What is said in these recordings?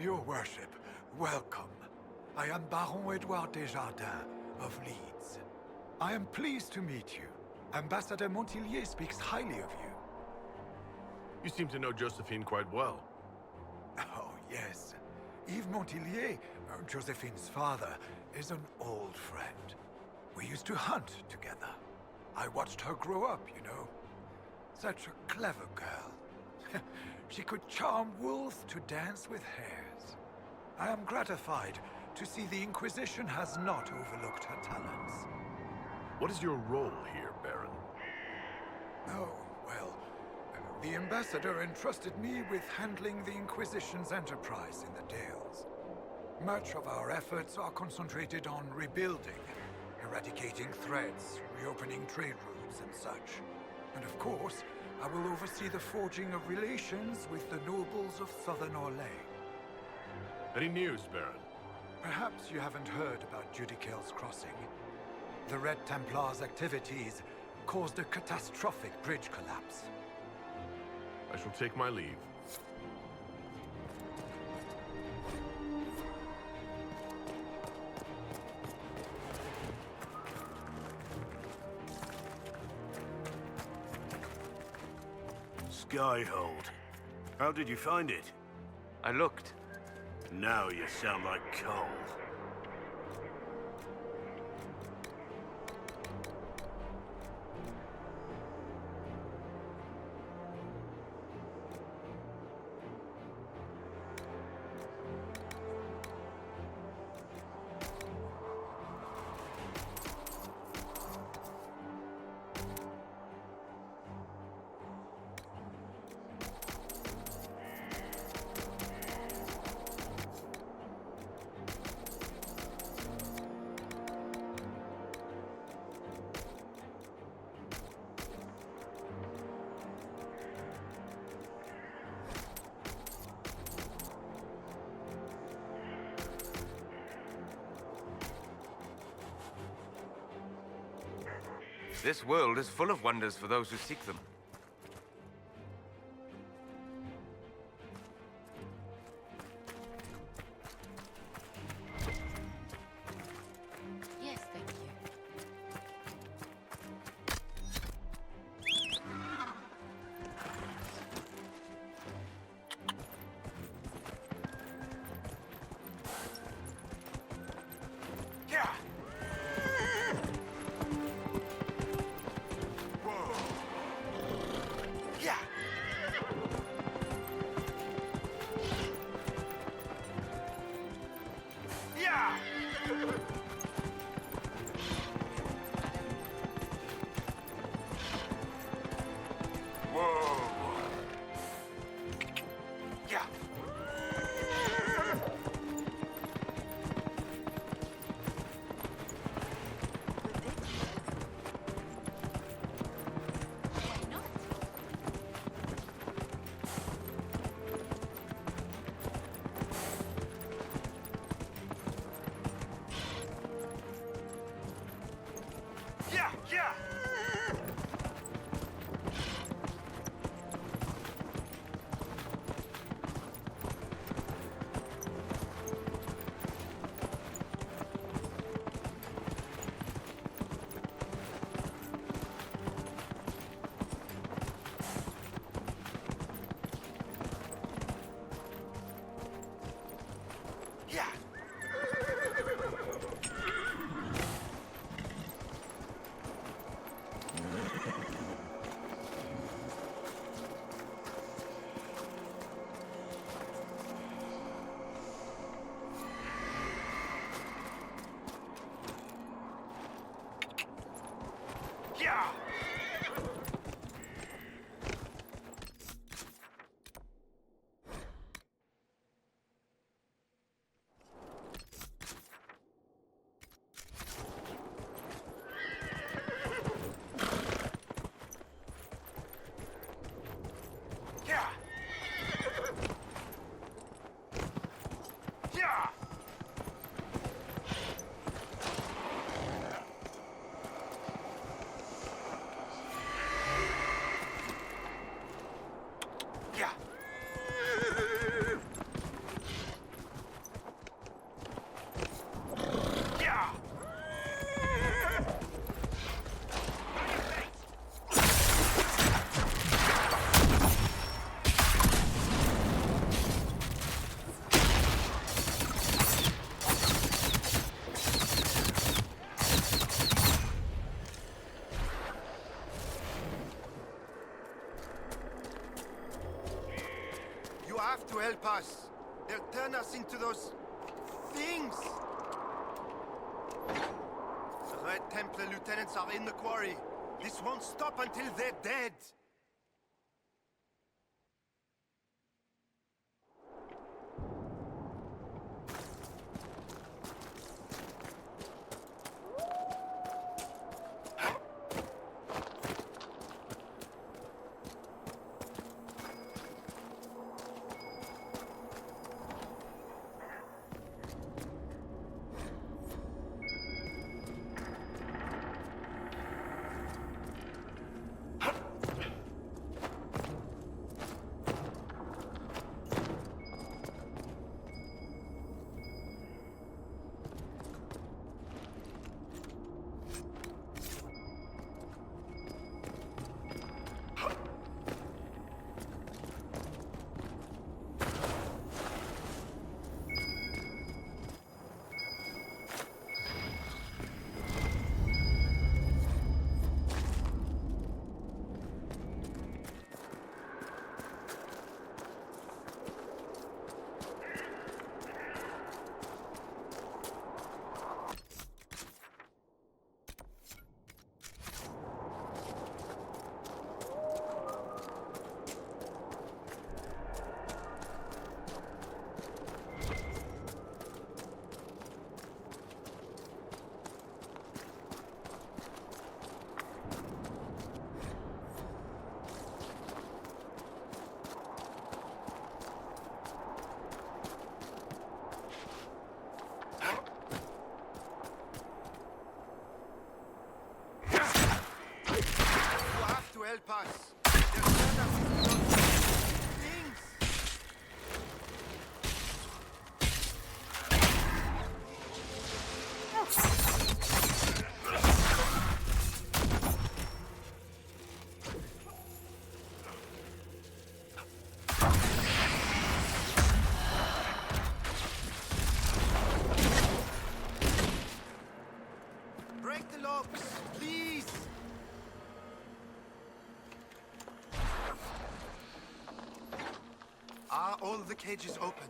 Your worship, welcome. I am Baron Edouard Desjardins of Leeds. I am pleased to meet you. Ambassador Montillier speaks highly of you. You seem to know Josephine quite well. Oh, yes. Yves Montillier, Josephine's father, is an old friend. We used to hunt together. I watched her grow up, you know. Such a clever girl. She could charm wolves to dance with hares. I am gratified to see the Inquisition has not overlooked her talents. What is your role here, Baron? Oh, well, the Ambassador entrusted me with handling the Inquisition's enterprise in the Dales. Much of our efforts are concentrated on rebuilding, eradicating threats, reopening trade routes and such. And of course, I will oversee the forging of relations with the nobles of Southern Orlais. Any news, Baron? Perhaps you haven't heard about Judicale's crossing. The Red Templar's activities caused a catastrophic bridge collapse. I shall take my leave. Skyhold. How did you find it? I looked. Now you sound like Cole. This world is full of wonders for those who seek them. Yes, thank you. Yeah! Yeah! Yeah! Whoa! Yeah! Why not? Yeah! Yeah! Yeah! Yeah! Yeah! Yeah! have to help us. They'll turn us into those... things. The Red Templar lieutenants are in the quarry. This won't stop until they're dead. Help us. They'll turn us into those things. Break the locks, please. Are all the cages open?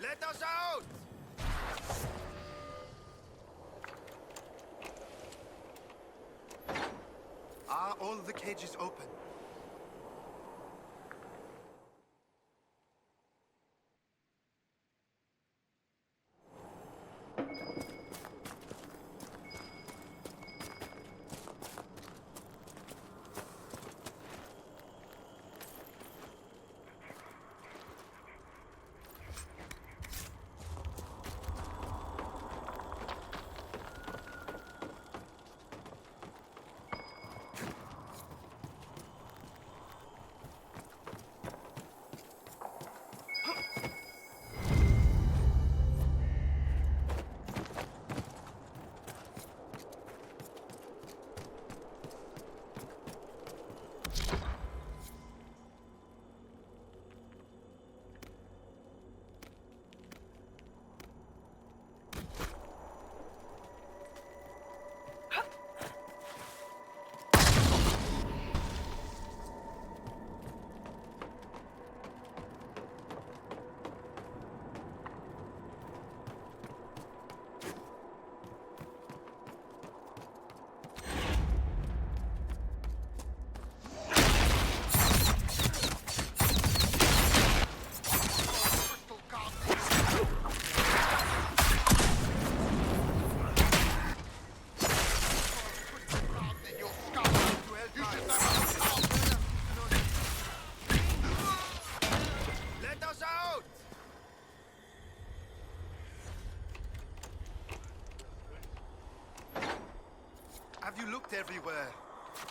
Let us out! Are all the cages open?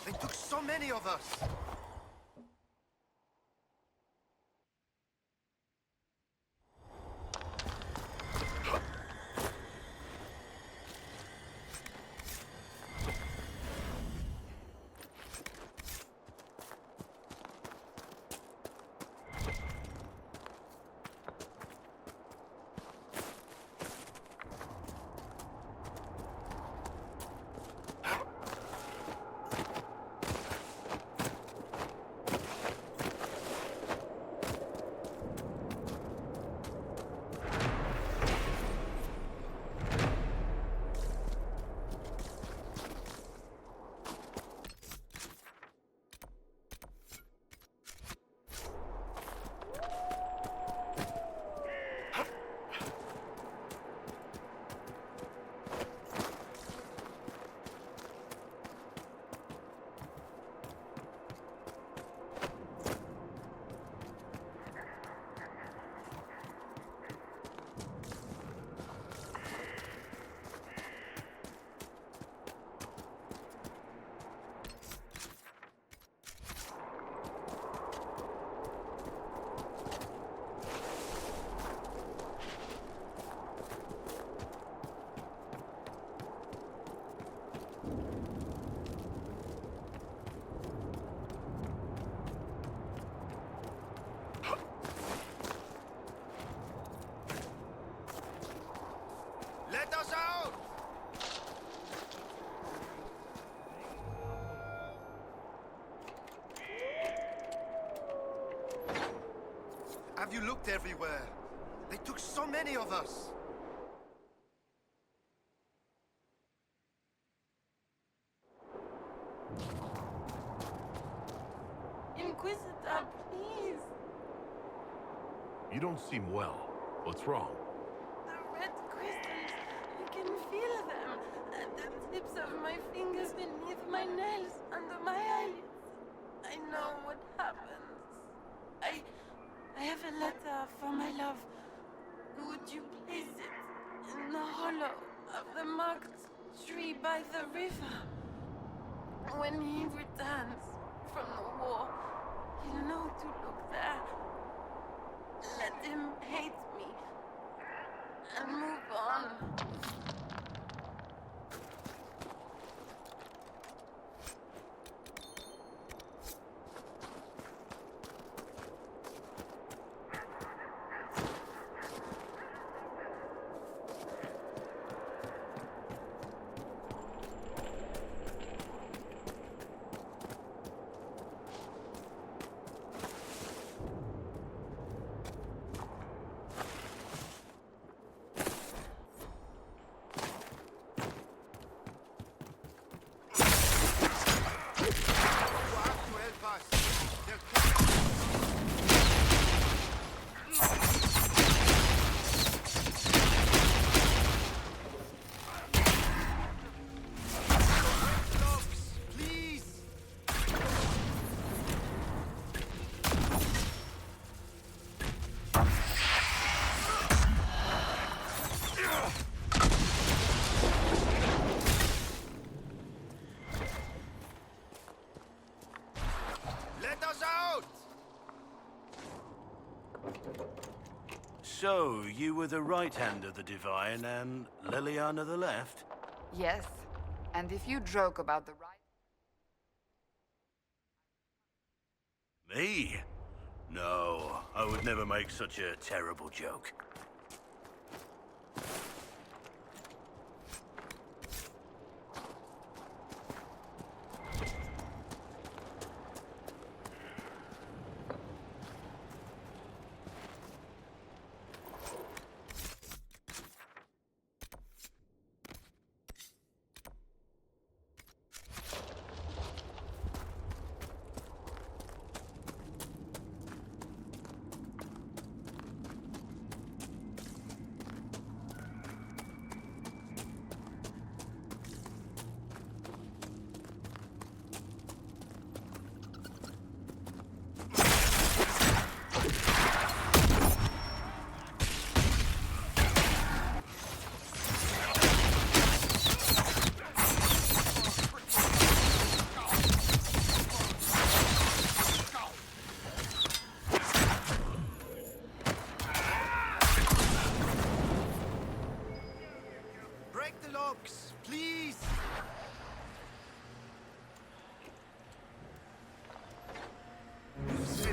They took so many of us! Let us out! Have you looked everywhere? They took so many of us! Inquisitor, please! You don't seem well. What's wrong? The red crystals, I can feel them at the tips of my fingers, beneath my nails, under my eyelids. I know what happens. I have a letter for my love. Would you place it in the hollow of the marked tree by the river? When he returns from the war, he'll know to look there. Let him hate me and move on. So, you were the right hand of the Divine and Liliana the left? Yes, and if you joke about the right... Me? No, I would never make such a terrible joke.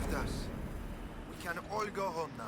saved us. We can all go home now.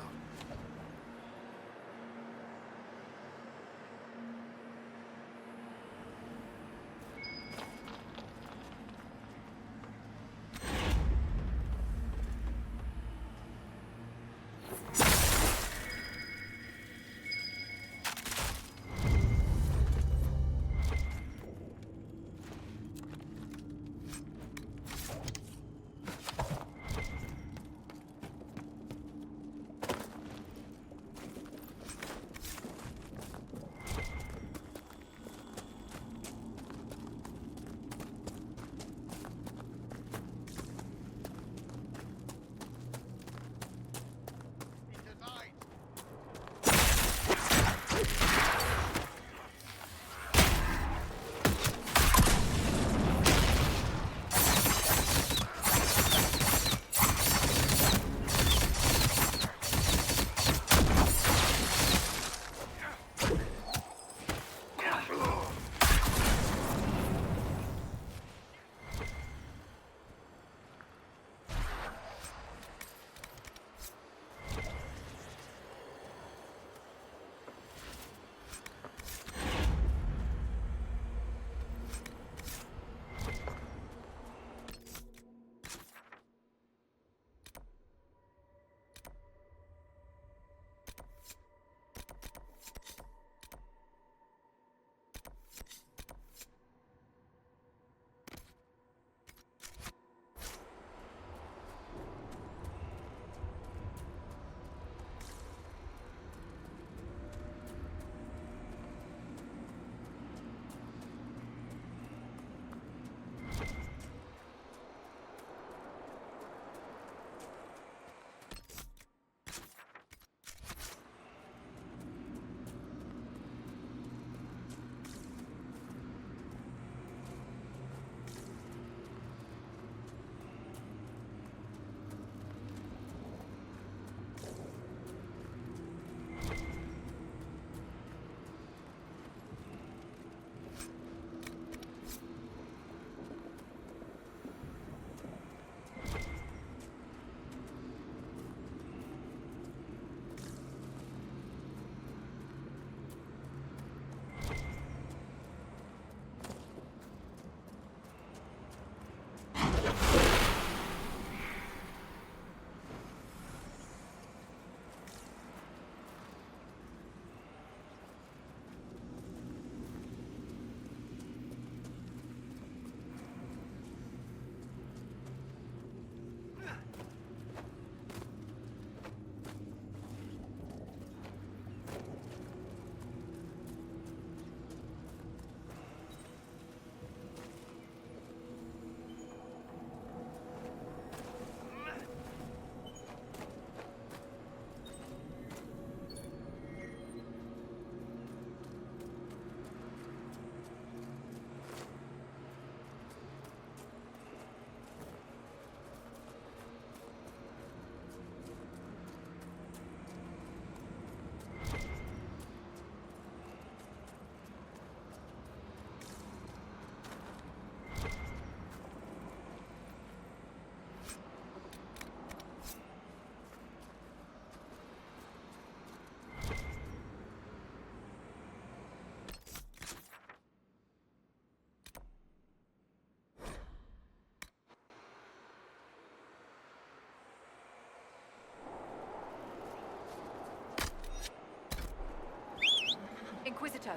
Inquisitor.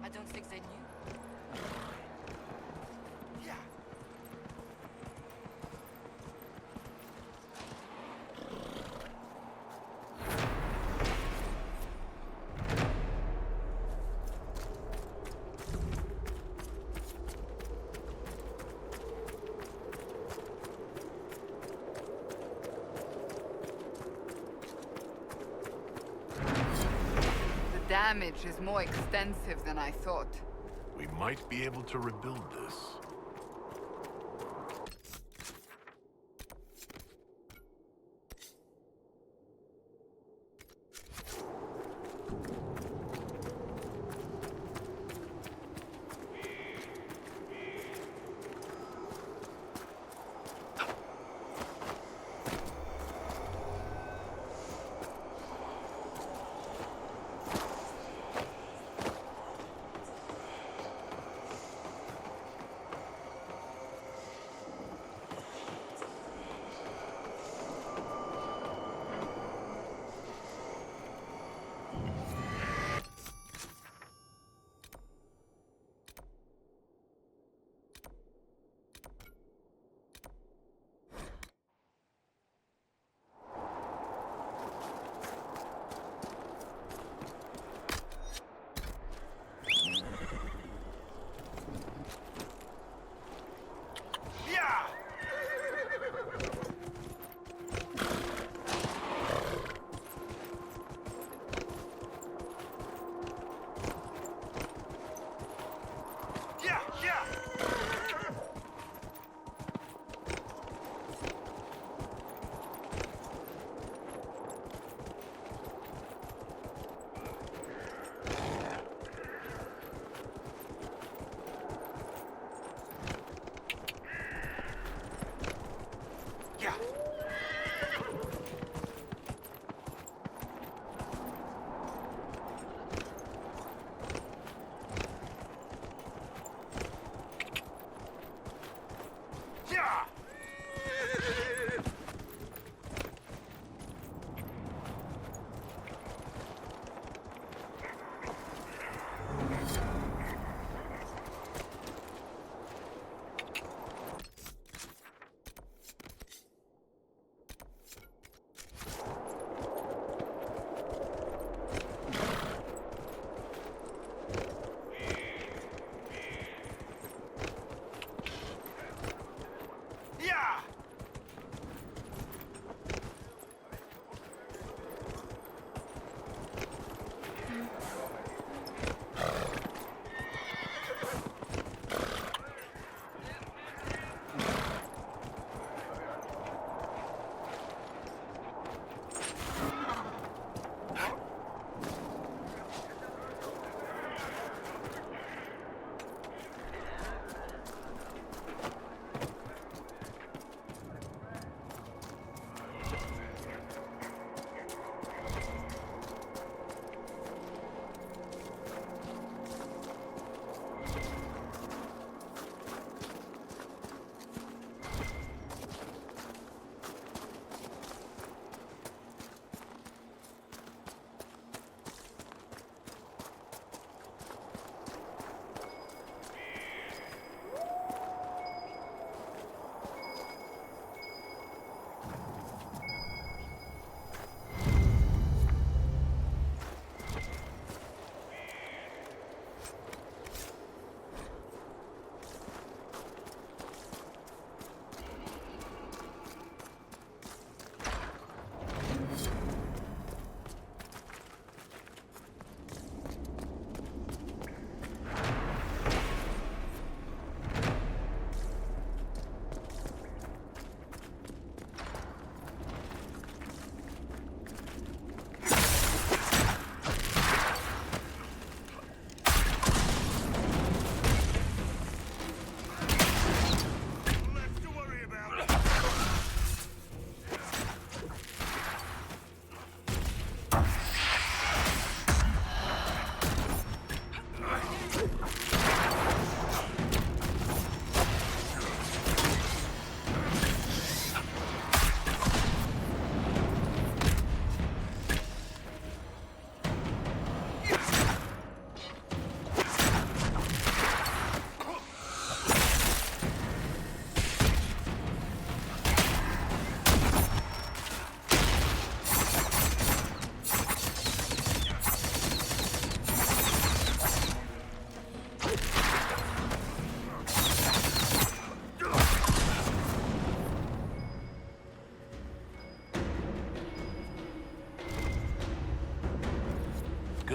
I don't think they knew. The damage is more extensive than I thought. We might be able to rebuild this.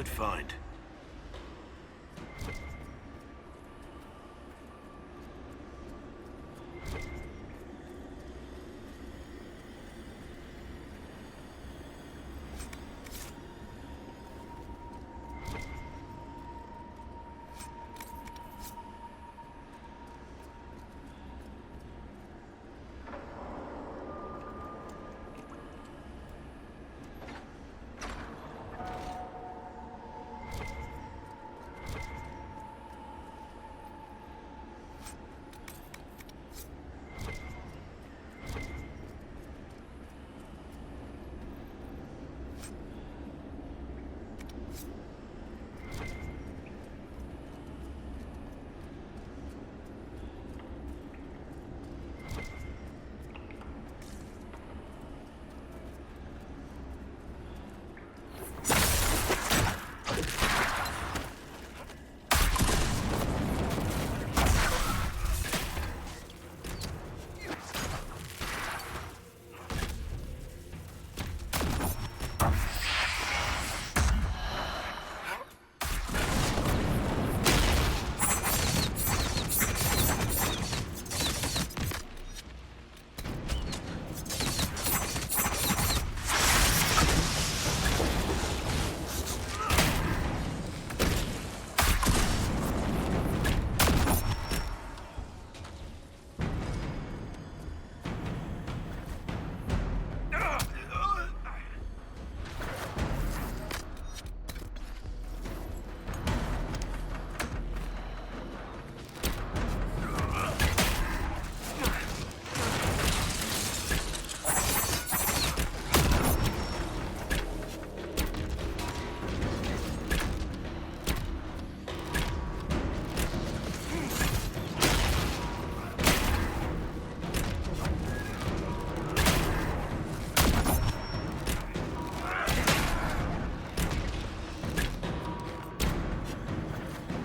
good find.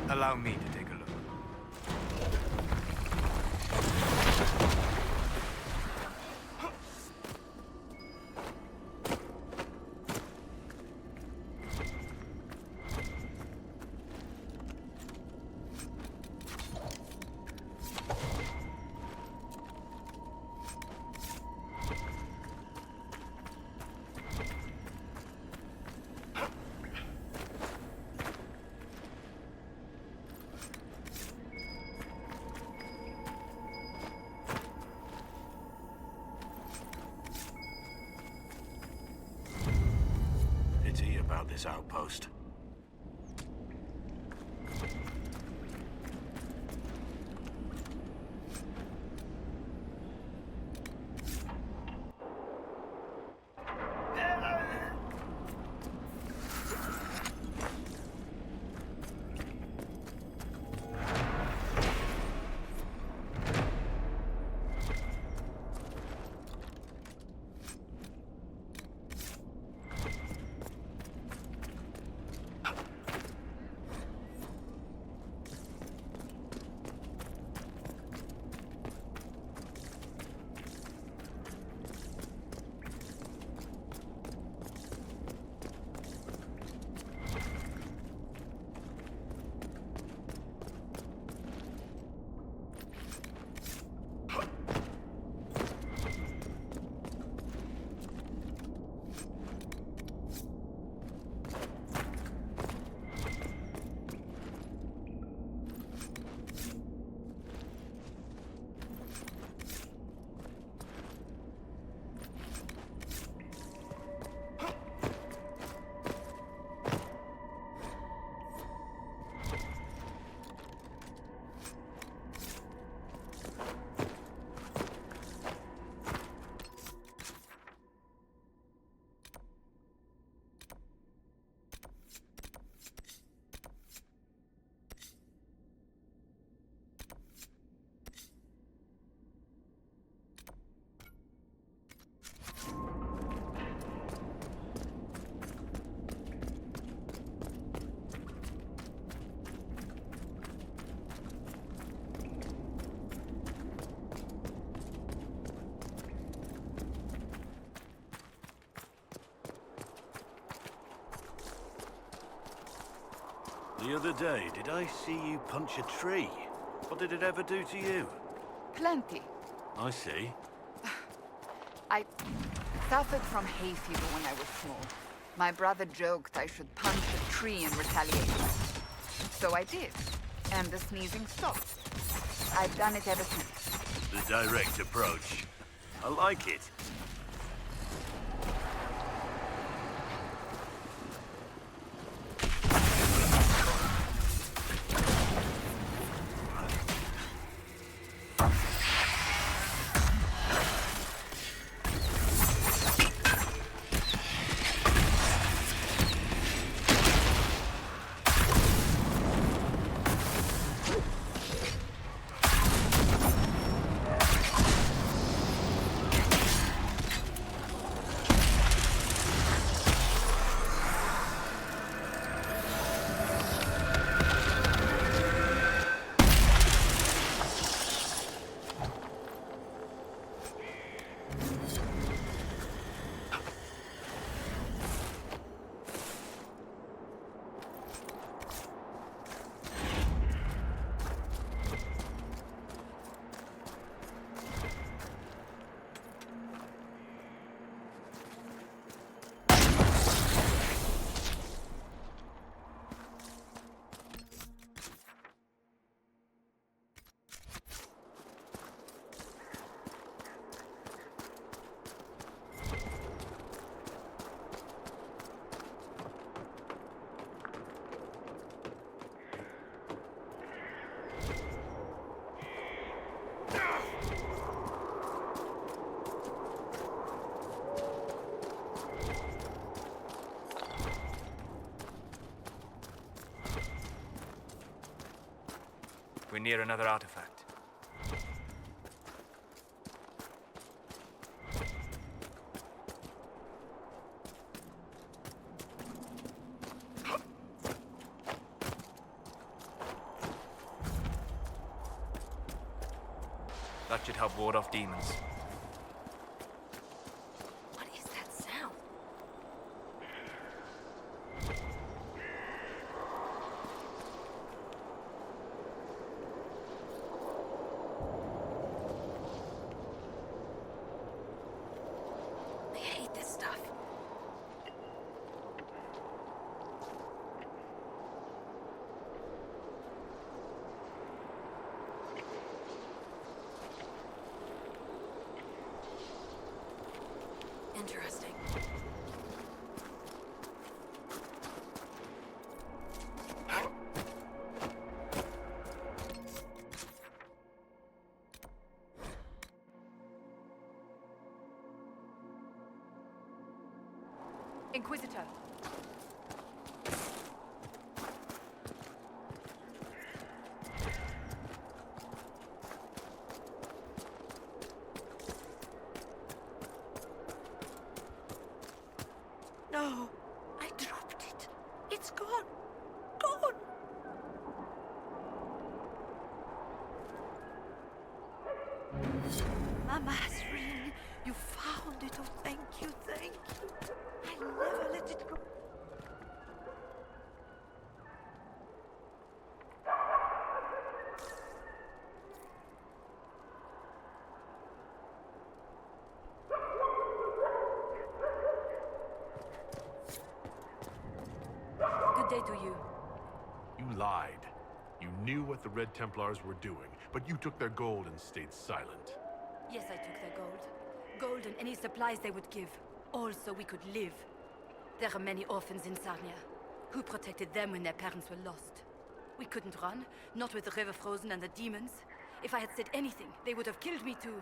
Allow me to take a look. Pity about this outpost. The other day, did I see you punch a tree? What did it ever do to you? Plenty. I see. I suffered from hay fever when I was small. My brother joked I should punch a tree in retaliation. So I did, and the sneezing stopped. I've done it ever since. The direct approach. I like it. We're near another artifact. That should help ward off demons. What is that sound? I hate this stuff. Interesting. Inquisitor. No, I dropped it. It's gone. Gone. Mama Hasrin, you found it. Oh, thank you, thank you. I'll never let it go. Good day to you. You lied. You knew what the Red Templars were doing, but you took their gold and stayed silent. Yes, I took their gold. Gold and any supplies they would give. All so we could live. There are many orphans in Sarnia. Who protected them when their parents were lost? We couldn't run, not with the river frozen and the demons. If I had said anything, they would have killed me too.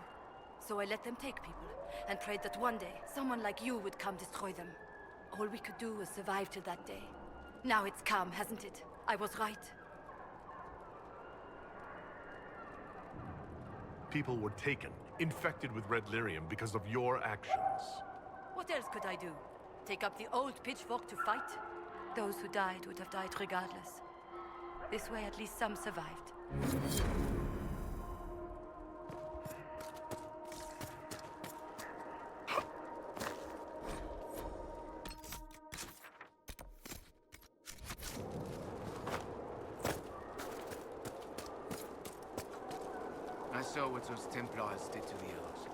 So I let them take people, and prayed that one day, someone like you would come destroy them. All we could do was survive till that day. Now it's come, hasn't it? I was right. People were taken, infected with red lyrium because of your actions. What else could I do? Take up the old pitchfork to fight? Those who died would have died regardless. This way, at least some survived. saw what those Templars did to the others.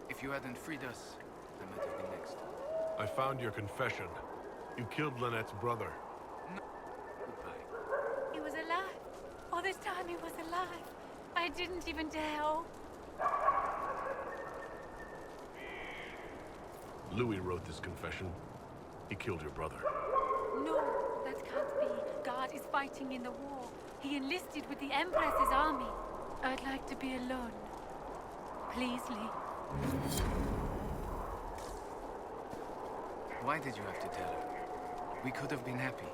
If you hadn't freed us, I might have been next. I found your confession. You killed Lynette's brother. Goodbye. He was alive. All this time he was alive. I didn't even dare. Louis wrote this confession. He killed your brother. No, that can't be. God is fighting in the war. He enlisted with the Empress's army. I'd like to be alone. Please, Lee. Why did you have to tell her? We could have been happy.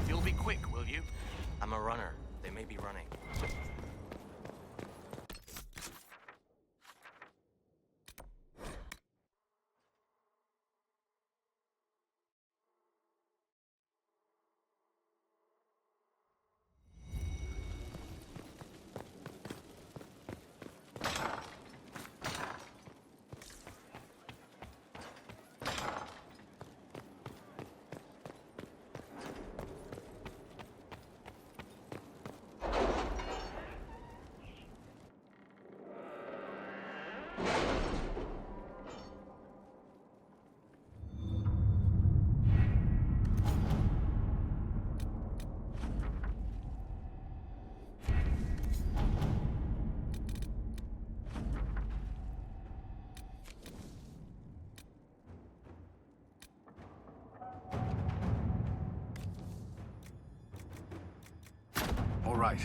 You'll be quick, will you? I'm a runner. They may be running. All right.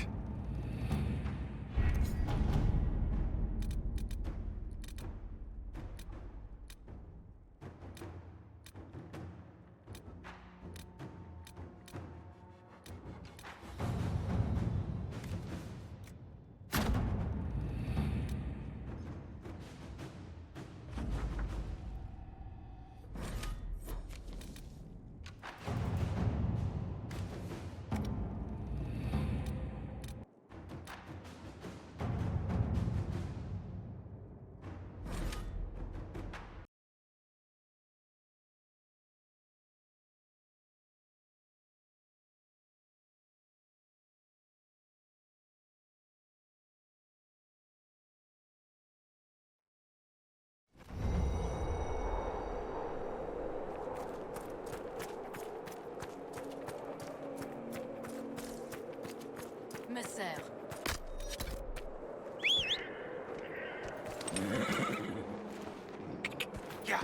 Yeah.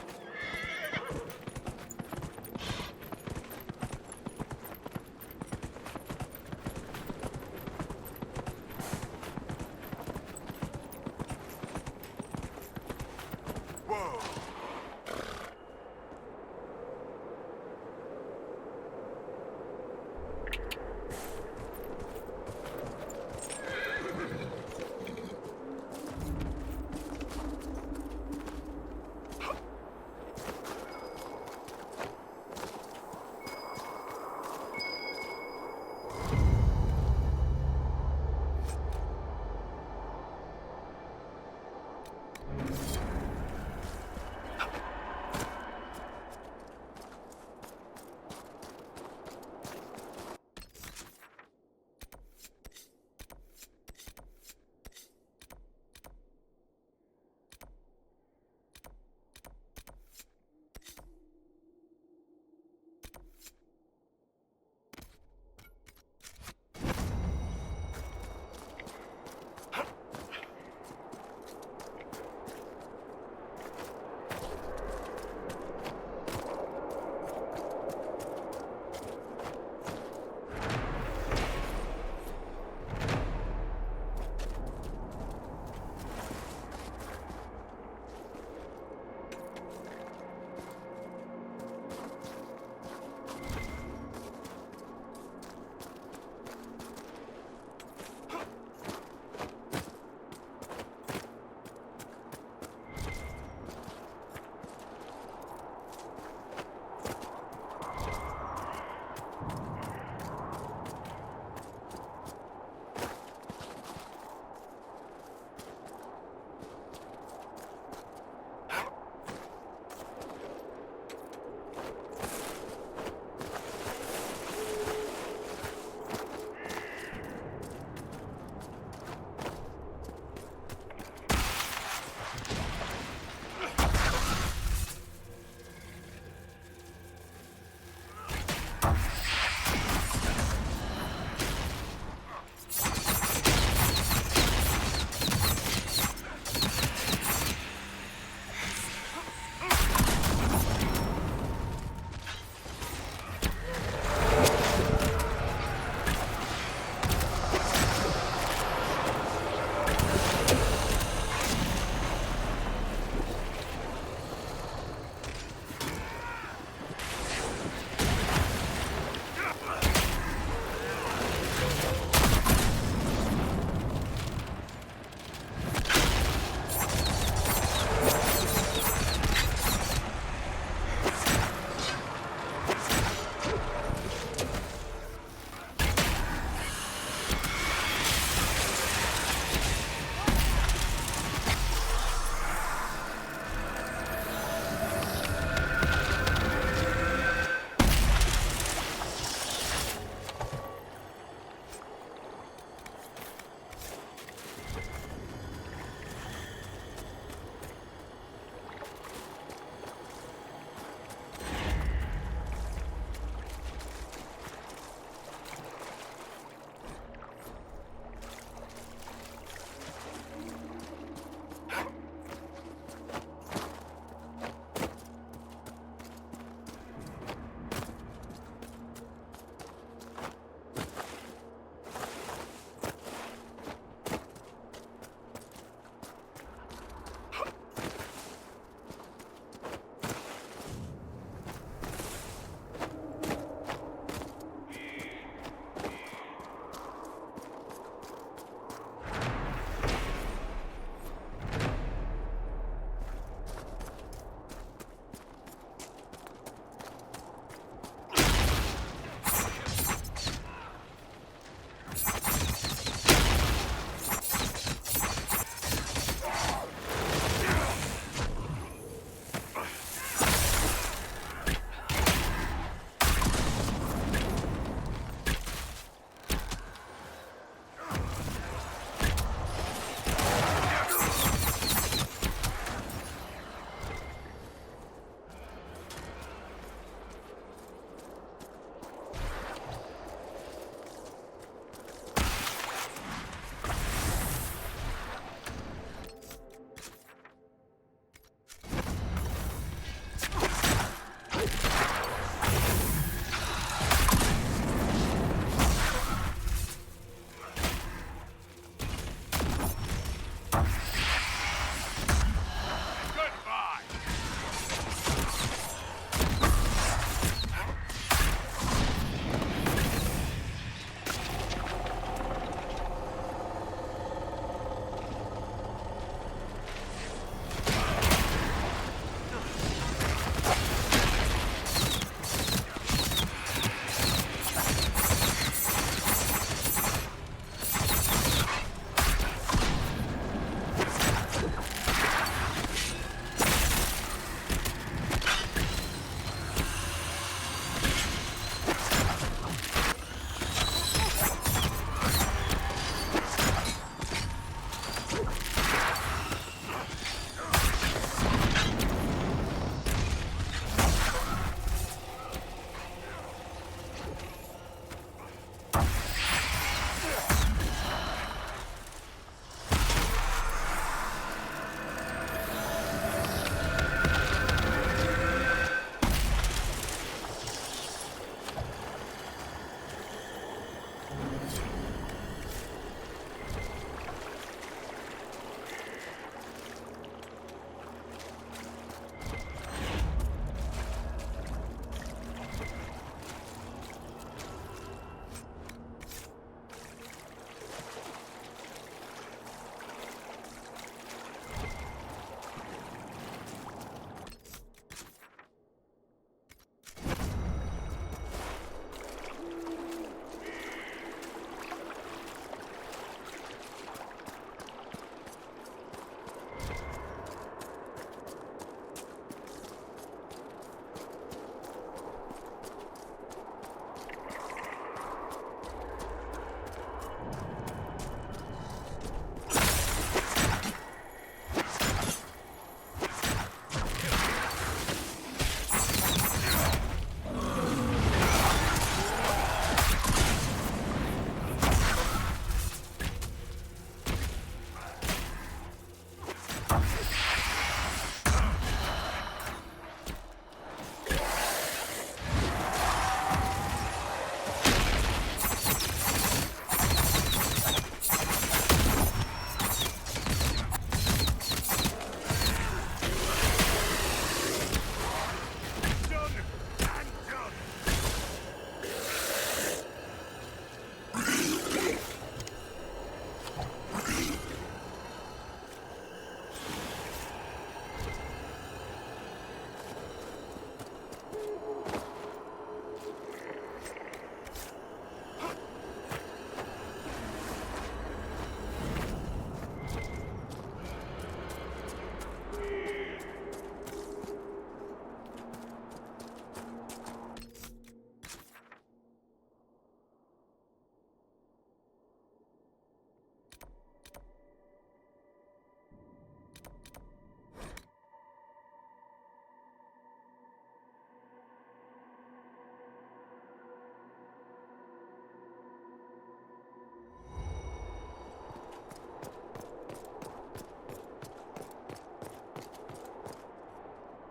Whoa.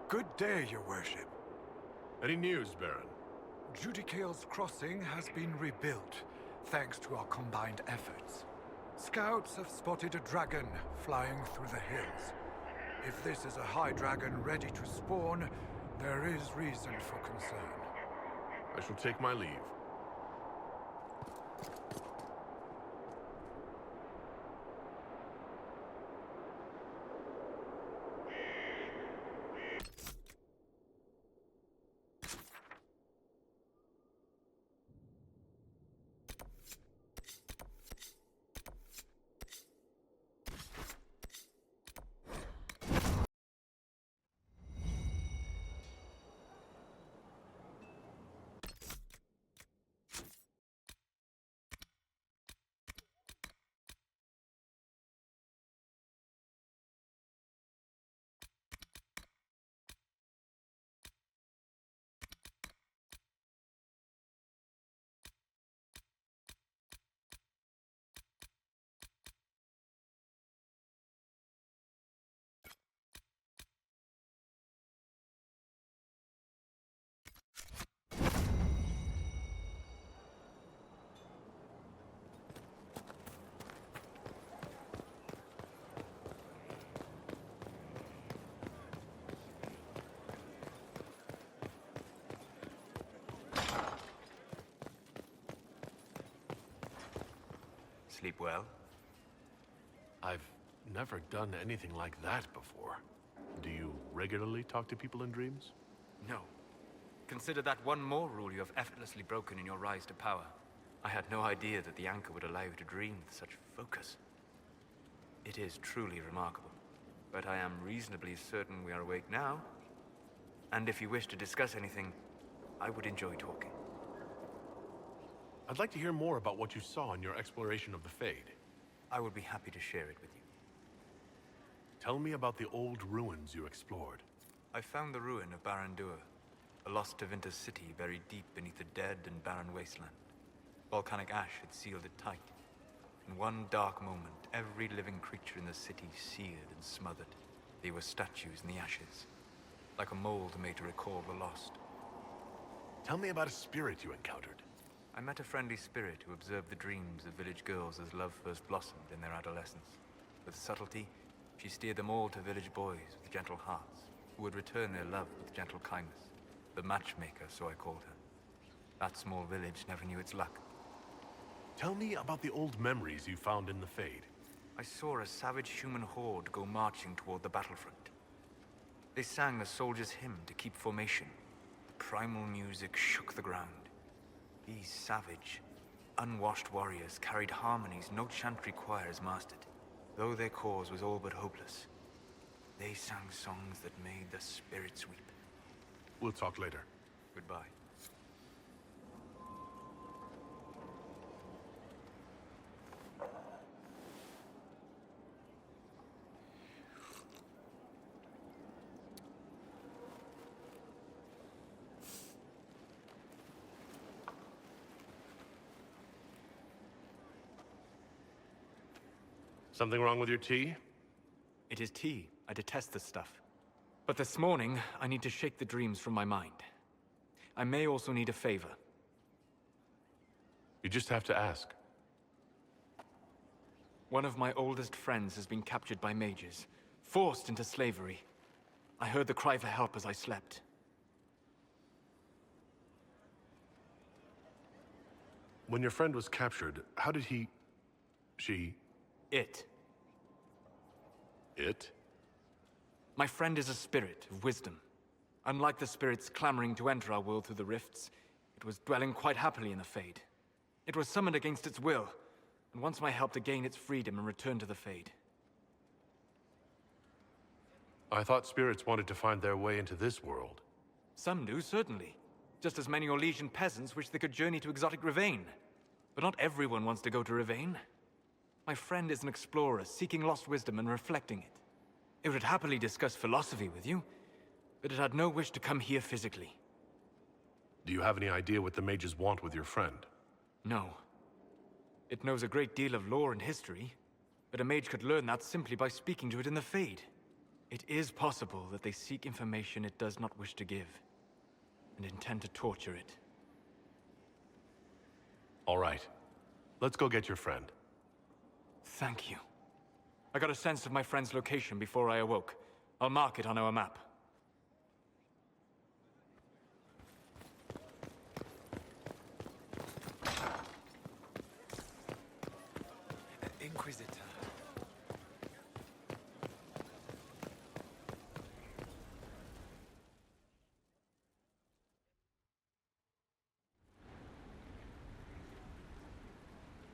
Good day, your worship. Any news, Baron? Judicale's crossing has been rebuilt, thanks to our combined efforts. Scouts have spotted a dragon flying through the hills. If this is a high dragon ready to spawn, there is reason for concern. I shall take my leave. Sleep well? I've never done anything like that before. Do you regularly talk to people in dreams? No. Consider that one more rule you have effortlessly broken in your rise to power. I had no idea that the anchor would allow you to dream with such focus. It is truly remarkable. But I am reasonably certain we are awake now. And if you wish to discuss anything, I would enjoy talking. I'd like to hear more about what you saw in your exploration of the Fade. I would be happy to share it with you. Tell me about the old ruins you explored. I found the ruin of Barandur, a lost Tevinter city buried deep beneath a dead and barren wasteland. Volcanic ash had sealed it tight. In one dark moment, every living creature in the city seared and smothered. They were statues in the ashes, like a mold made to recall the lost. Tell me about a spirit you encountered. I met a friendly spirit who observed the dreams of village girls as love first blossomed in their adolescence. With subtlety, she steered them all to village boys with gentle hearts, who would return their love with gentle kindness. The matchmaker, so I called her. That small village never knew its luck. Tell me about the old memories you found in the Fade. I saw a savage human horde go marching toward the battlefront. They sang a soldier's hymn to keep formation. Primal music shook the ground. These savage, unwashed warriors carried harmonies no chantry choirs mastered. Though their cause was all but hopeless, they sang songs that made the spirits weep. We'll talk later. Goodbye. Something wrong with your tea? It is tea. I detest this stuff. But this morning, I need to shake the dreams from my mind. I may also need a favor. You just have to ask. One of my oldest friends has been captured by mages, forced into slavery. I heard the cry for help as I slept. When your friend was captured, how did he... It. It? My friend is a spirit of wisdom. Unlike the spirits clamoring to enter our world through the rifts, it was dwelling quite happily in the Fade. It was summoned against its will, and wants my help to gain its freedom and return to the Fade. I thought spirits wanted to find their way into this world. Some do, certainly. Just as many Orlesian peasants wish they could journey to exotic Rivain. But not everyone wants to go to Rivain. My friend is an explorer, seeking lost wisdom and reflecting it. It would happily discuss philosophy with you, but it had no wish to come here physically. Do you have any idea what the mages want with your friend? No. It knows a great deal of lore and history, but a mage could learn that simply by speaking to it in the Fade. It is possible that they seek information it does not wish to give, and intend to torture it. All right. Let's go get your friend. Thank you. I got a sense of my friend's location before I awoke. I'll mark it on our map. Inquisitor.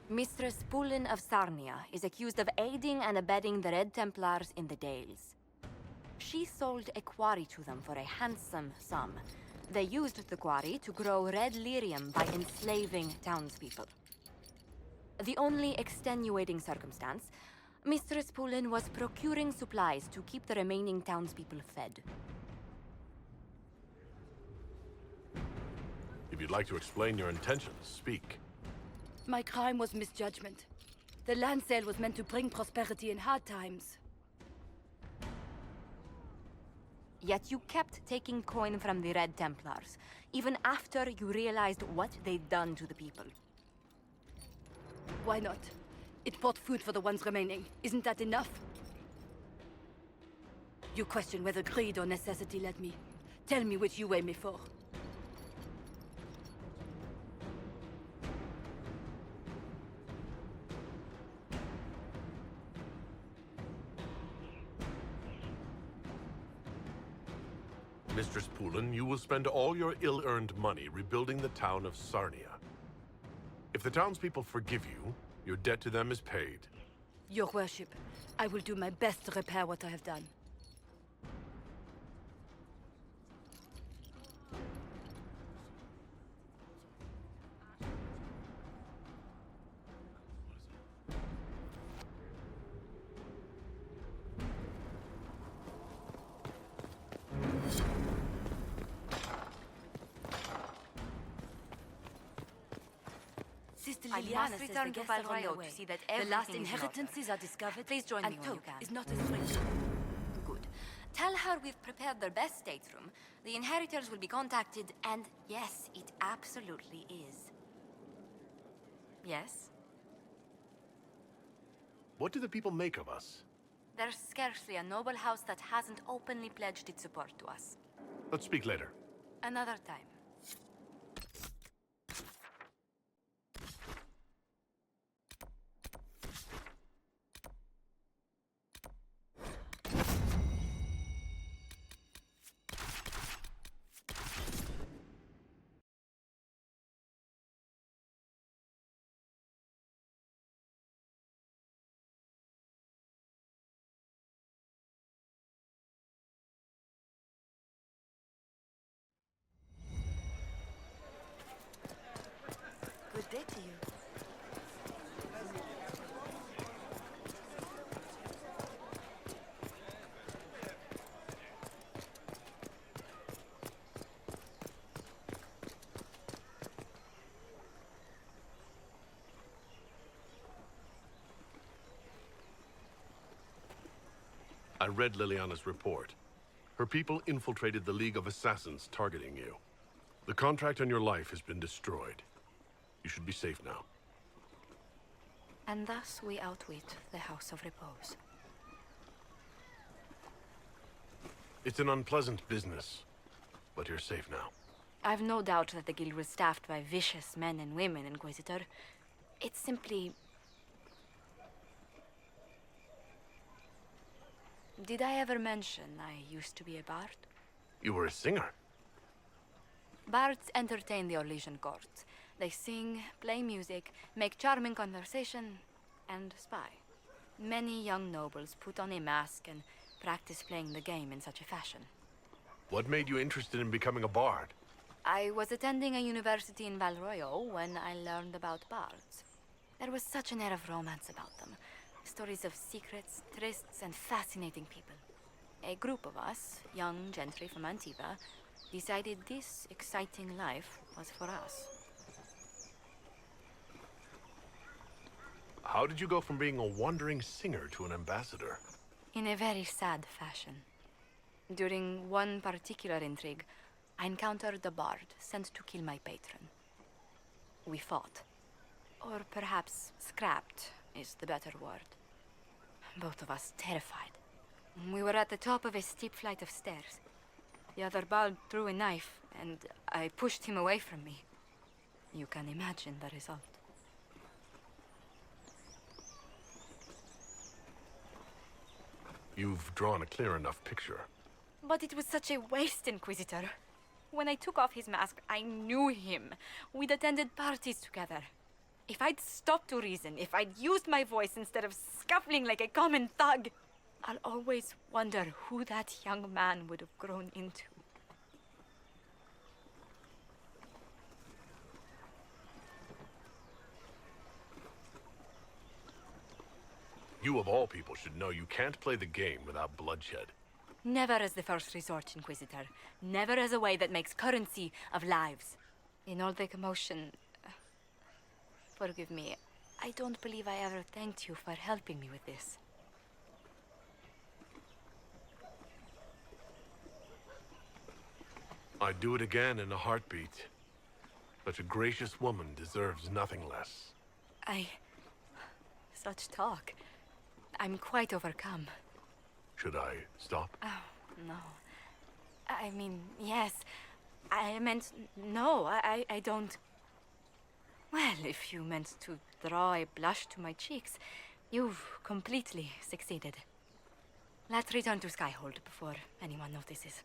Mistress Pulin of Sarnia is accused of aiding and abetting the Red Templars in the Dales. She sold a quarry to them for a handsome sum. They used the quarry to grow red lyrium by enslaving townspeople. The only extenuating circumstance, Mistress Pulin was procuring supplies to keep the remaining townspeople fed. If you'd like to explain your intentions, speak. My crime was misjudgment. The land sale was meant to bring prosperity in hard times. Yet you kept taking coin from the Red Templars, even after you realized what they'd done to the people. Why not? It bought food for the ones remaining. Isn't that enough? You question whether greed or necessity led me. Tell me which you weigh me for. Mistress Pulin, you will spend all your ill-earned money rebuilding the town of Sarnia. If the townspeople forgive you, your debt to them is paid. Your worship, I will do my best to repair what I have done. I must return to Valroyo to see that everything the last is in inheritances order. are discovered. Please join and me when you Toke can. is not as rich. Good. Tell her we've prepared their best stateroom. The inheritors will be contacted, and yes, it absolutely is. Yes? What do the people make of us? There's scarcely a noble house that hasn't openly pledged its support to us. Let's speak later. Another time. Good day to you. I read Liliana's report. Her people infiltrated the League of Assassins targeting you. The contract on your life has been destroyed. You should be safe now. And thus we outwit the House of Repose. It's an unpleasant business, but you're safe now. I've no doubt that the guild was staffed by vicious men and women, Inquisitor. It's simply... Did I ever mention I used to be a bard? You were a singer. Bards entertain the Orlesian court. They sing, play music, make charming conversation, and spy. Many young nobles put on a mask and practice playing the game in such a fashion. What made you interested in becoming a bard? I was attending a university in Valroyo when I learned about bards. There was such an air of romance about them. Stories of secrets, trysts, and fascinating people. A group of us, young gentry from Antiva, decided this exciting life was for us. How did you go from being a wandering singer to an ambassador? in a very sad fashion. During one particular intrigue, I encountered a bard sent to kill my patron. We fought. Or perhaps scrapped is the better word. Both of us terrified. We were at the top of a steep flight of stairs. The other bard drew a knife, and I pushed him away from me. You can imagine the result. You've drawn a clear enough picture. But it was such a waste, Inquisitor. When I took off his mask, I knew him. We'd attended parties together. If I'd stopped to reason, if I'd used my voice instead of scuffling like a common thug, I'll always wonder who that young man would have grown into. You of all people should know you can't play the game without bloodshed. Never as the first resort, Inquisitor. Never as a way that makes currency of lives. In all the commotion... forgive me, I don't believe I ever thanked you for helping me with this. I'd do it again in a heartbeat. Such a gracious woman deserves nothing less. Such talk. I'm quite overcome. Should I stop? Oh, no. I mean, yes. I meant, no, I don't... Well, if you meant to draw a blush to my cheeks, you've completely succeeded. Let's return to Skyhold before anyone notices.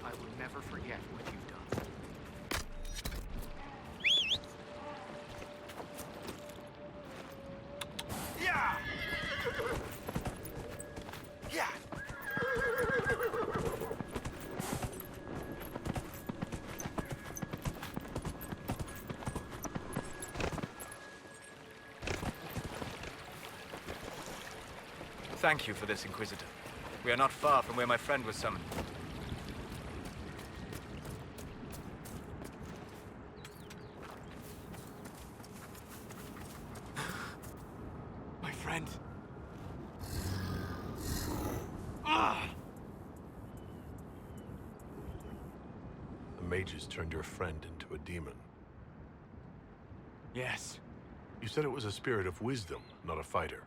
I will never forget what you've done. Yeah! Yeah! Thank you for this, Inquisitor. We are not far from where my friend was summoned. My friend. The mages turned your friend into a demon. Yes. You said it was a spirit of wisdom, not a fighter.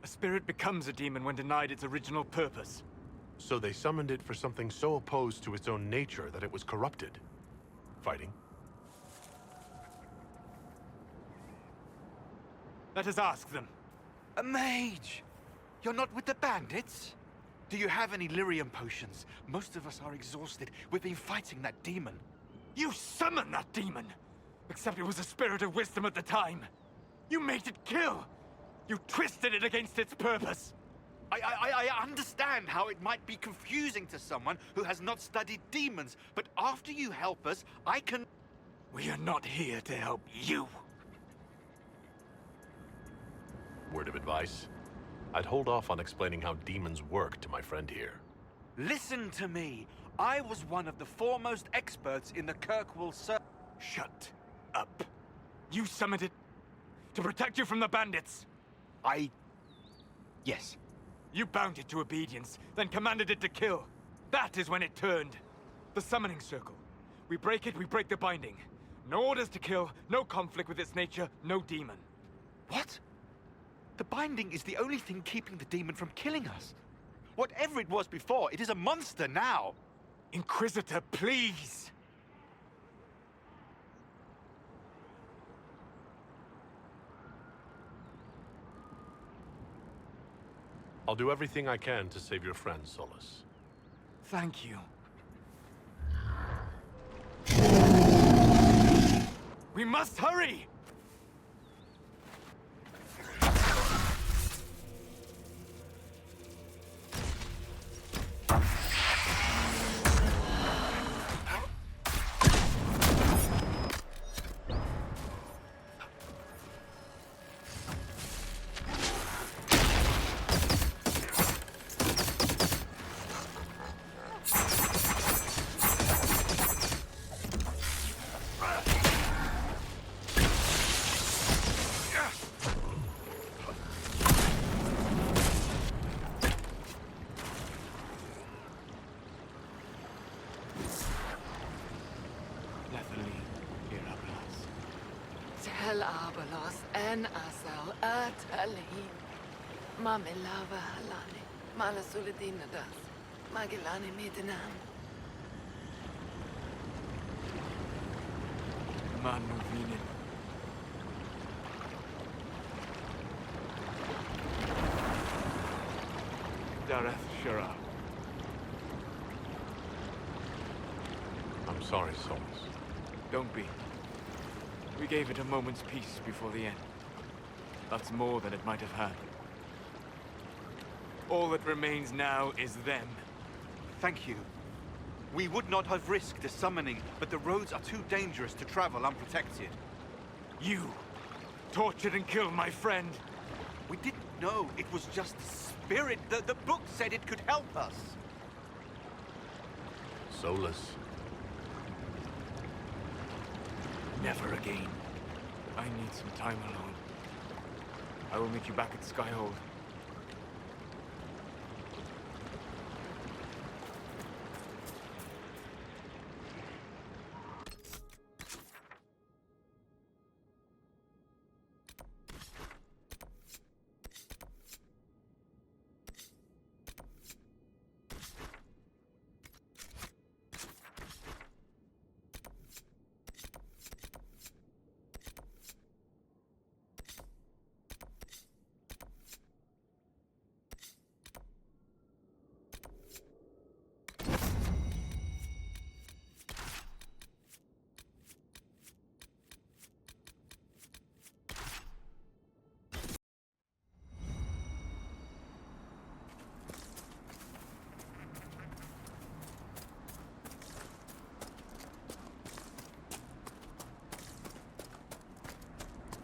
A spirit becomes a demon when denied its original purpose. So they summoned it for something so opposed to its own nature that it was corrupted. Fighting? Let us ask them. A mage! You're not with the bandits? Do you have any lyrium potions? Most of us are exhausted. We've been fighting that demon. You summoned that demon! Except it was a spirit of wisdom at the time. You made it kill! You twisted it against its purpose! I understand how it might be confusing to someone who has not studied demons, but after you help us, I can... We are not here to help you. Word of advice? I'd hold off on explaining how demons work to my friend here. Listen to me. I was one of the foremost experts in the Kirkwall Shut up. You summoned it to protect you from the bandits. Yes. You bound it to obedience, then commanded it to kill. That is when it turned. The summoning circle. We break it, we break the binding. No orders to kill, no conflict with its nature, no demon. What? The binding is the only thing keeping the demon from killing us. Whatever it was before, it is a monster now. Inquisitor, please! I'll do everything I can to save your friend, Solus. Thank you. We must hurry! Tel Abalos en Asal Atalin. Mamelava Halani. Malasuladinadas. Magilani Midanam. Manuvinin. Dareth Shara. I'm sorry, Solus. Don't be. We gave it a moment's peace before the end. That's more than it might have had. All that remains now is them. Thank you. We would not have risked a summoning, but the roads are too dangerous to travel unprotected. You tortured and killed my friend. We didn't know it was just a spirit. The book said it could help us. Solus. Never again. I need some time alone. I will meet you back at Skyhold.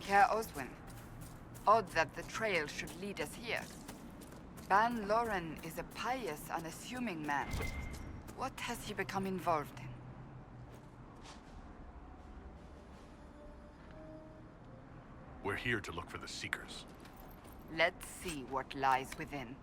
Herr Oswin, odd that the trail should lead us here. Ban Loren is a pious, unassuming man. What has he become involved in? We're here to look for the Seekers. Let's see what lies within.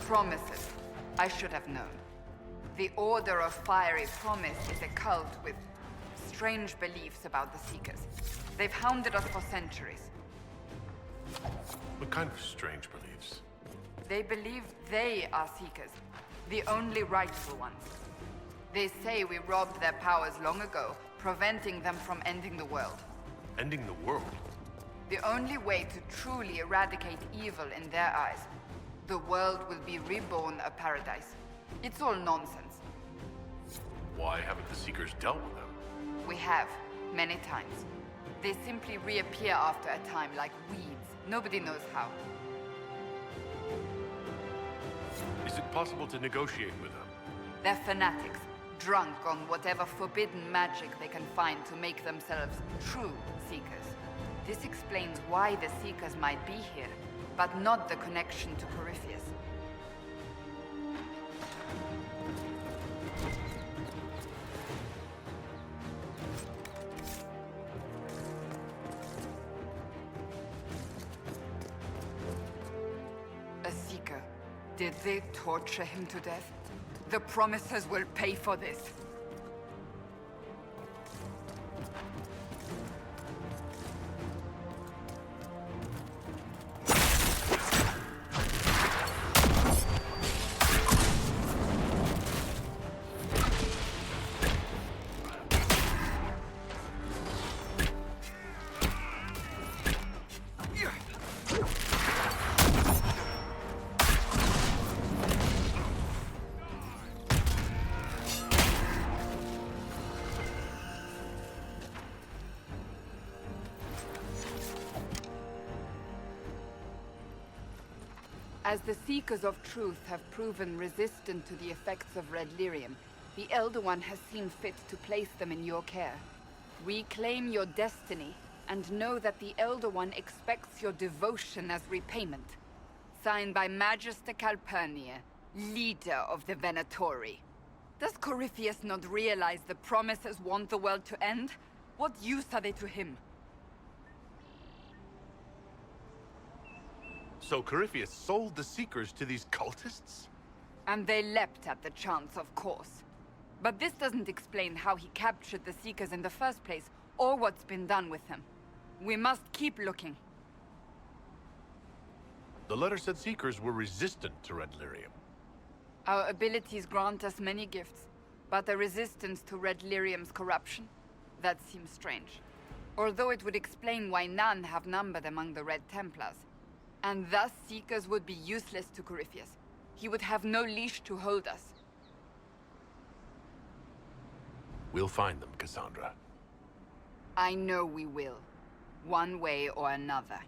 Promises. I should have known. The Order of Fiery Promise is a cult with strange beliefs about the Seekers. They've hounded us for centuries. What kind of strange beliefs? They believe they are Seekers, the only rightful ones. They say we robbed their powers long ago, preventing them from ending the world. Ending the world? The only way to truly eradicate evil in their eyes. The world will be reborn a paradise. It's all nonsense. Why haven't the Seekers dealt with them? We have, many times. They simply reappear after a time like weeds. Nobody knows how. Is it possible to negotiate with them? They're fanatics, drunk on whatever forbidden magic they can find to make themselves true Seekers. This explains why the Seekers might be here, but not the connection to Corypheus. A Seeker. Did they torture him to death? The Promisers will pay for this. As the Seekers of Truth have proven resistant to the effects of red lyrium, the Elder One has seen fit to place them in your care. Reclaim your destiny, and know that the Elder One expects your devotion as repayment. Signed by Magister Calpurnia, leader of the Venatori. Does Corypheus not realize the Promisers want the world to end? What use are they to him? So Corypheus sold the Seekers to these cultists? And they leapt at the chance, of course. But this doesn't explain how he captured the Seekers in the first place, or what's been done with them. We must keep looking. The letter said Seekers were resistant to red lyrium. Our abilities grant us many gifts, but a resistance to red lyrium's corruption? That seems strange. Although it would explain why none have numbered among the Red Templars. And thus Seekers would be useless to Corypheus. He would have no leash to hold us. We'll find them, Cassandra. I know we will. One way or another.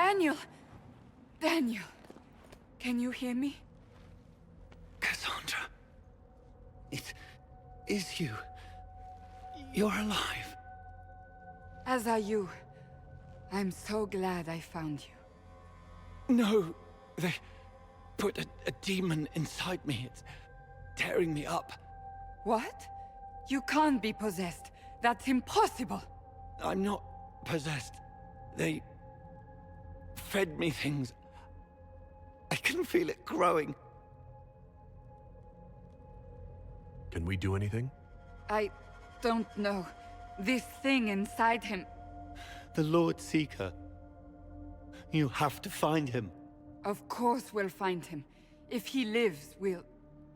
Daniel! Daniel! Can you hear me? Cassandra. It is you. You're alive. As are you. I'm so glad I found you. No, they put a demon inside me. It's tearing me up. What? You can't be possessed. That's impossible. I'm not possessed. They fed me things. I can feel it growing. Can we do anything? I don't know. This thing inside him. The Lord Seeker. You have to find him. Of course we'll find him. If he lives, we'll...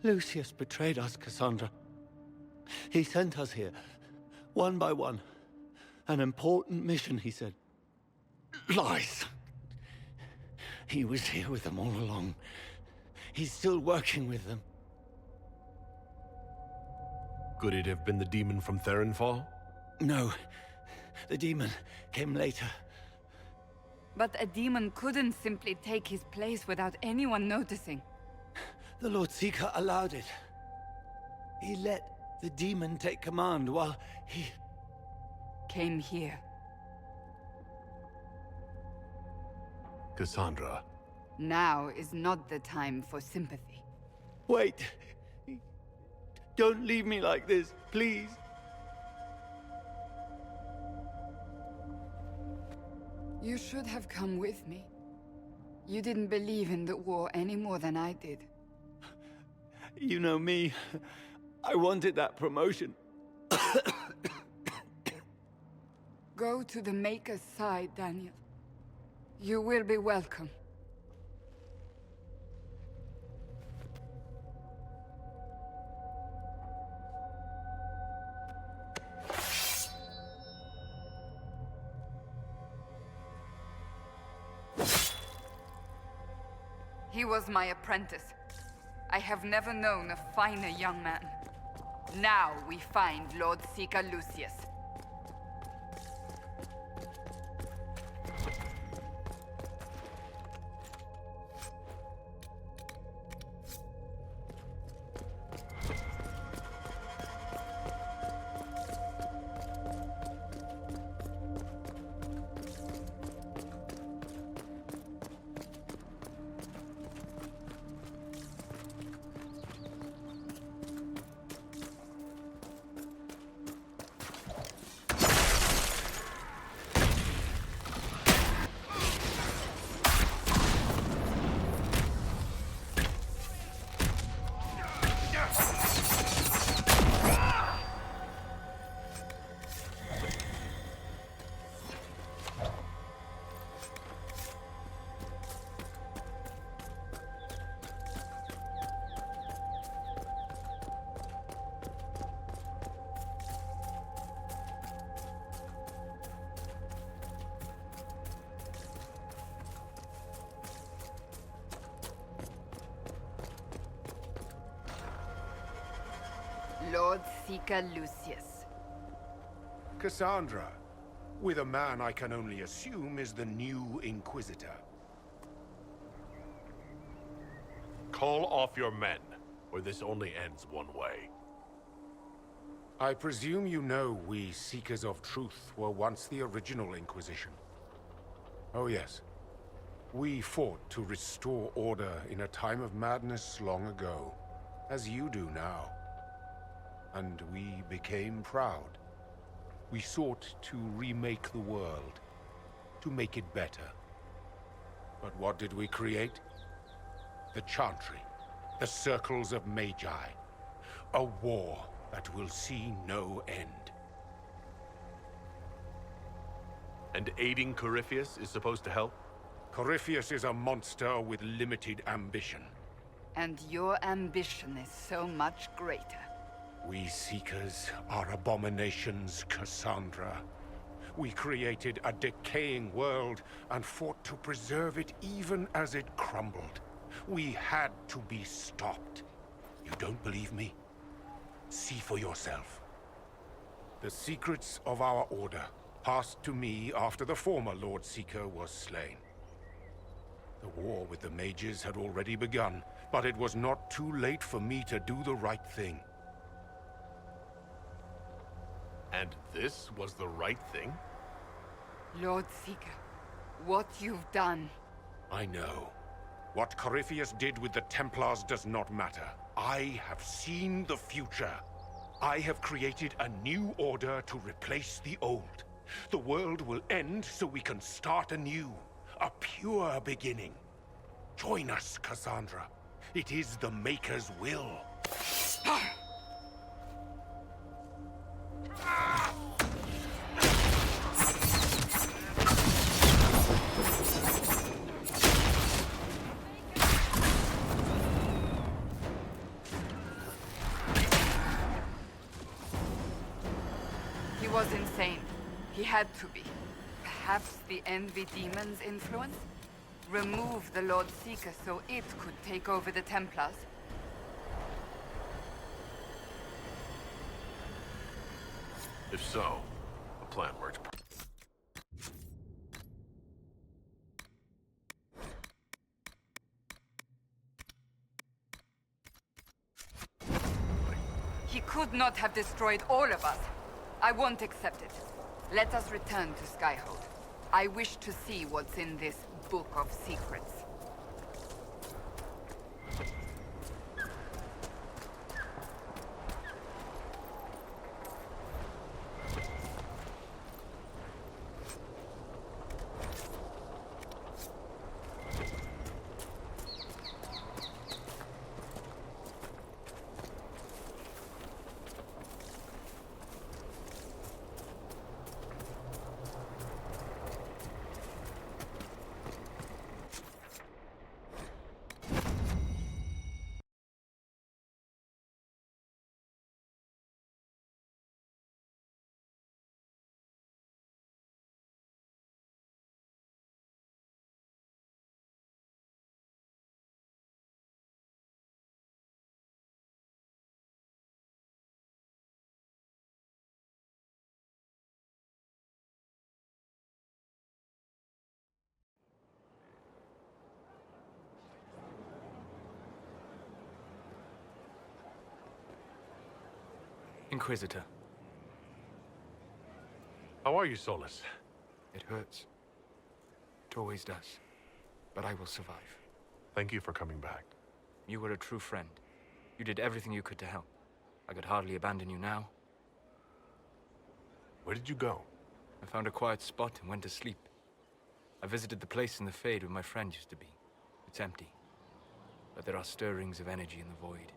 Lucius betrayed us, Cassandra. He sent us here, one by one. An important mission, he said. Lies. He was here with them all along. He's still working with them. Could it have been the demon from Theronfall? No. The demon came later. But a demon couldn't simply take his place without anyone noticing. The Lord Seeker allowed it. He let the demon take command while he... came here. Cassandra. Now is not the time for sympathy. Wait. Don't leave me like this, please. You should have come with me. You didn't believe in the war any more than I did. You know me. I wanted that promotion. Go to the Maker's side, Daniel. You will be welcome. He was my apprentice. I have never known a finer young man. Now we find Lord Seeker Lucius. Lord Seeker Lucius. Cassandra, with a man I can only assume is the new Inquisitor. Call off your men, or this only ends one way. I presume you know we Seekers of Truth were once the original Inquisition. Oh yes. We fought to restore order in a time of madness long ago, as you do now. And we became proud. We sought to remake the world, to make it better. But what did we create? The Chantry, the Circles of Magi. A war that will see no end. And aiding Corypheus is supposed to help? Corypheus is a monster with limited ambition. And your ambition is so much greater. We Seekers are abominations, Cassandra. We created a decaying world and fought to preserve it even as it crumbled. We had to be stopped. You don't believe me? See for yourself. The secrets of our order passed to me after the former Lord Seeker was slain. The war with the mages had already begun, but it was not too late for me to do the right thing. And this was the right thing? Lord Seeker, what you've done. I know. What Corypheus did with the Templars does not matter. I have seen the future. I have created a new order to replace the old. The world will end so we can start anew. A pure beginning. Join us, Cassandra. It is the Maker's will. He was insane. He had to be. Perhaps the Envy Demon's influence? Remove the Lord Seeker so it could take over the Templars? If so, the plan works. He could not have destroyed all of us. I won't accept it. Let us return to Skyhold. I wish to see what's in this Book of Secrets. Inquisitor. How are you, Solus? It hurts. It always does. But I will survive. Thank you for coming back. You were a true friend. You did everything you could to help. I could hardly abandon you now. Where did you go? I found a quiet spot and went to sleep. I visited the place in the Fade where my friend used to be. It's empty. But there are stirrings of energy in the void.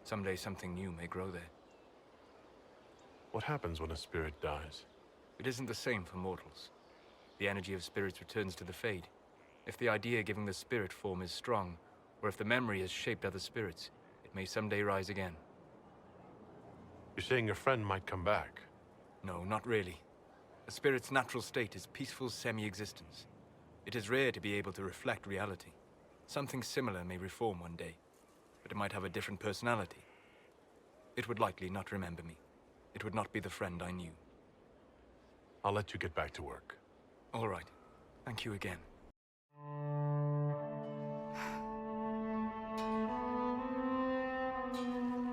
Someday something new may grow there. What happens when a spirit dies? It isn't the same for mortals. The energy of spirits returns to the Fade. If the idea giving the spirit form is strong, or if the memory has shaped other spirits, it may someday rise again. You're saying your friend might come back? No, not really. A spirit's natural state is peaceful semi-existence. It is rare to be able to reflect reality. Something similar may reform one day, but it might have a different personality. It would likely not remember me. It would not be the friend I knew. I'll let you get back to work. All right. Thank you again.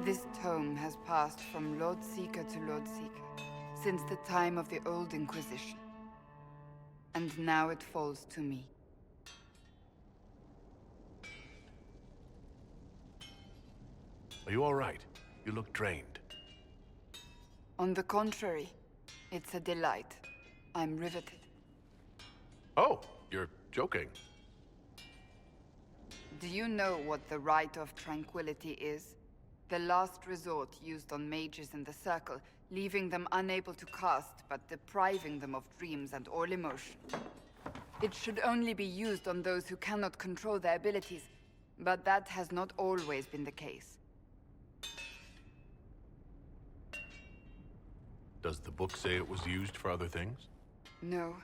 This tome has passed from Lord Seeker to Lord Seeker since the time of the Old Inquisition. And now it falls to me. Are you all right? You look drained. On the contrary, it's a delight. I'm riveted. Oh, you're joking. Do you know what the Rite of Tranquility is? The last resort used on mages in the Circle, leaving them unable to cast, but depriving them of dreams and all emotion. It should only be used on those who cannot control their abilities, but that has not always been the case. Does the book say it was used for other things? No.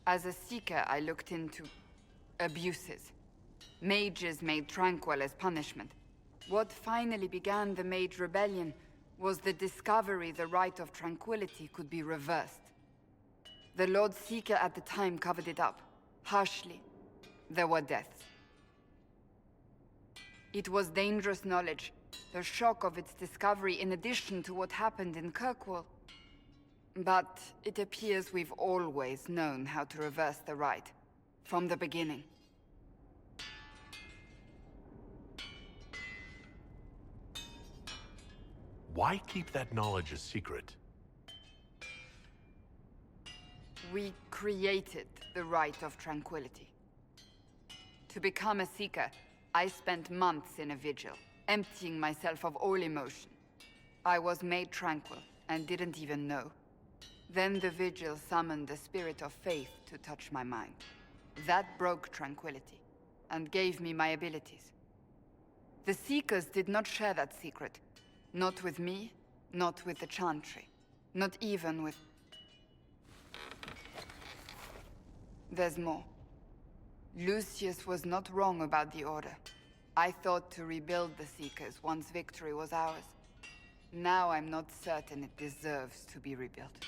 As a seeker, I looked into abuses. Mages made tranquil as punishment. What finally began the Mage Rebellion was the discovery the Rite of Tranquility could be reversed. The Lord Seeker at the time covered it up, harshly. there were deaths. It was dangerous knowledge, the shock of its discovery in addition to what happened in Kirkwall. But it appears we've always known how to reverse the ride, from the beginning. Why keep that knowledge a secret? We created the Rite of Tranquility. To become a Seeker, I spent months in a vigil, emptying myself of all emotion. I was made tranquil, and didn't even know. Then the vigil summoned the spirit of faith to touch my mind. That broke tranquility, and gave me my abilities. The Seekers did not share that secret. Not with me, not with the Chantry, not even with... There's more. Lucius was not wrong about the Order. I thought to rebuild the Seekers once victory was ours. Now I'm not certain it deserves to be rebuilt.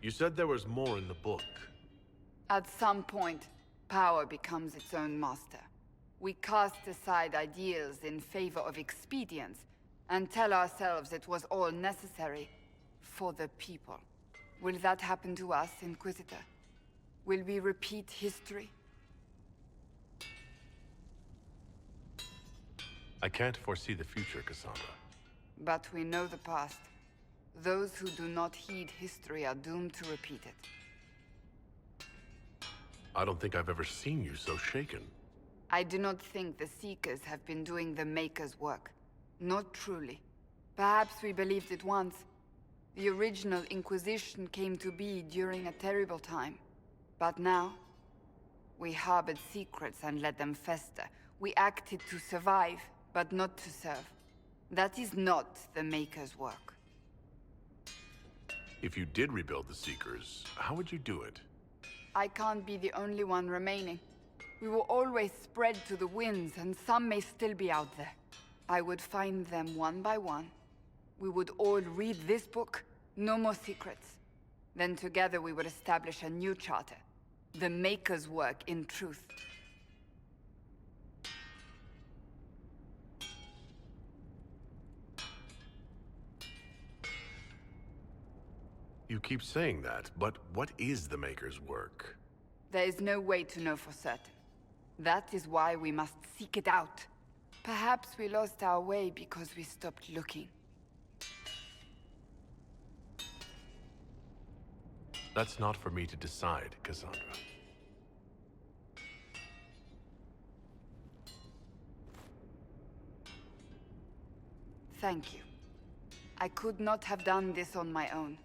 You said there was more in the book. At some point, power becomes its own master. We cast aside ideals in favor of expedience, and tell ourselves it was all necessary for the people. Will that happen to us, Inquisitor? Will we repeat history? I can't foresee the future, Cassandra. But we know the past. Those who do not heed history are doomed to repeat it. I don't think I've ever seen you so shaken. I do not think the Seekers have been doing the Maker's work. Not truly. Perhaps we believed it once. The original Inquisition came to be during a terrible time. But now, we harbored secrets and let them fester. We acted to survive, but not to serve. That is not the Maker's work. If you did rebuild the Seekers, how would you do it? I can't be the only one remaining. We will always spread to the winds, and some may still be out there. I would find them one by one. We would all read this book, no more secrets. Then together we would establish a new charter. The Maker's work in truth. You keep saying that, but what is the Maker's work? There is no way to know for certain. That is why we must seek it out. Perhaps we lost our way because we stopped looking. That's not for me to decide, Cassandra. Thank you. I could not have done this on my own.